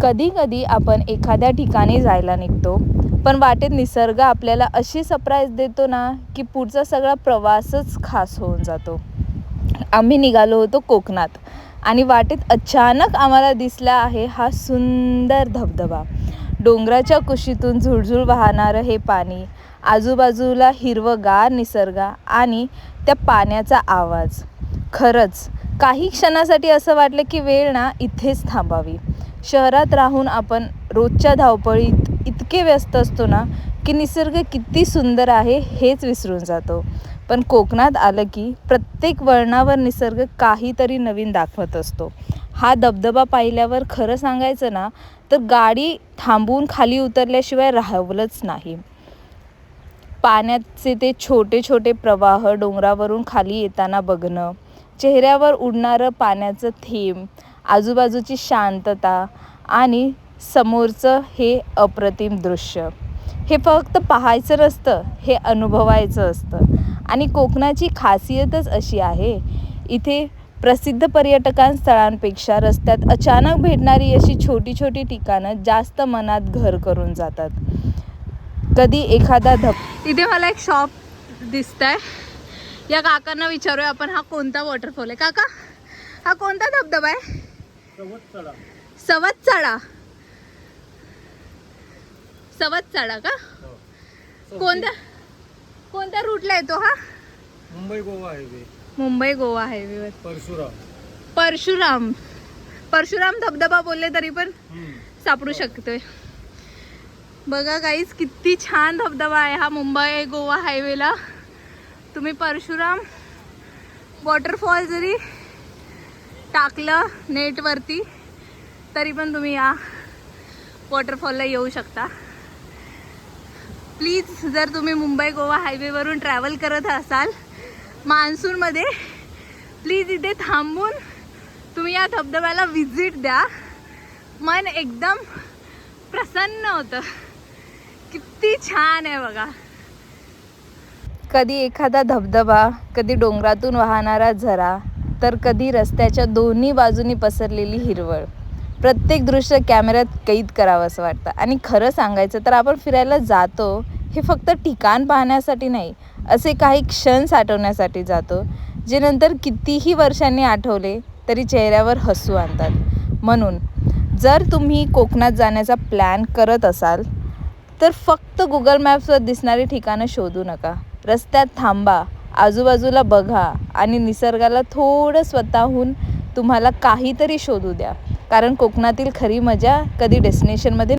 कधी कधी आपण एखाद्या ठिकाणी जायला निघतो, पण वाटेत निसर्ग आपल्याला अशी सरप्राईज देतो ना की पुढचा सगळा प्रवासच खास होऊन जातो. आम्ही निघालो होतो कोकणात आणि वाटेत अचानक आम्हाला दिसला आहे हा सुंदर धबधबा. डोंगराच्या कुशीतून झुळझुळ वाहणारं हे पाणी, आजूबाजूला हिरवंगार निसर्ग आणि त्या पाण्याचा आवाज. खरंच काही क्षणासाठी असं वाटलं की वेळ ना इथेच थांबावी. शहरात राहून आपण रोजच्या धावपळीत इतके व्यस्त असतो ना की निसर्ग किती सुंदर आहे हेच विसरून जातो. पण कोकणात आलं की प्रत्येक वळणावर निसर्ग काहीतरी नवीन दाखवत असतो. हा धबधबा पाहिल्यावर खरं सांगायचं ना तर गाडी थांबवून खाली उतरल्याशिवाय राहवलंच नाही. पाण्याचे ते छोटे छोटे प्रवाह डोंगरावरून खाली येताना बघणं, चेहऱ्यावर उडणारं पाण्याचं थेंब, आजूबाजूची शांतता आणि समोरचं हे अप्रतिम दृश्य, हे फक्त पाहायचं नसतं, हे अनुभवायचं असतं. आणि कोकणाची खासियतच अशी आहे, इथे प्रसिद्ध पर्यटन स्थळांपेक्षा रस्त्यात अचानक भेटणारी अशी छोटी छोटी ठिकाणं जास्त मनात घर करून जातात. कधी एखादा इथे मला एक शॉप दिसतंय. या काकांना विचारूया आपण, हा कोणता वॉटरफॉल आहे काका? हा कोणता धबधबा आहे? सवतकडा. सवतकडा का? कोणत्या रूटला येतो हा? मुंबई गोवा हायवेवर. परशुराम धबधबा बोलले तरी पण सापडू शकतोय. बघा गाईज, किती छान धबधबा आहे हा मुंबई गोवा हायवेला. तुम्ही परशुराम वॉटरफॉल जरी टाकलं नेटवरती तरी पण तुम्ही या वॉटरफॉलला येऊ शकता. प्लीज, जर तुम्ही मुंबई गोवा हायवेवरून ट्रॅव्हल करत असाल मान्सूनमध्ये, प्लीज इथे थांबून तुम्ही या धबधब्याला व्हिजिट द्या. मन एकदम प्रसन्न होतं. किती छान आहे बघा. कधी एखादा धबधबा, कधी डोंगरातून वाहणारा झरा, तर कधी रस्त्याच्या दोन्ही बाजूनी पसरलेली हिरवळ. प्रत्येक दृश्य कॅमेऱ्यात कैद करावं असं वाटतं. आणि खरं सांगायचं तर आपण फिरायला जातो हे फक्त ठिकाण पाहण्यासाठी नाही, असे काही क्षण साठवण्यासाठी जातो जे नंतर कितीही वर्षांनी आठवले तरी चेहऱ्यावर हसू आणतात. म्हणून जर तुम्ही कोकणात जाण्याचा प्लॅन करत असाल तर फक्त गुगल मॅप्सवर दिसणारी ठिकाणं शोधू नका. रस्त्यात थांबा, आजूबाजूला बघा आणि निसर्गाला थोडं स्वतःहून तुम्हाला काहीतरी शोधू द्या. कारण कोकणातील खरी मजा कधी डेस्टिनेशनमध्ये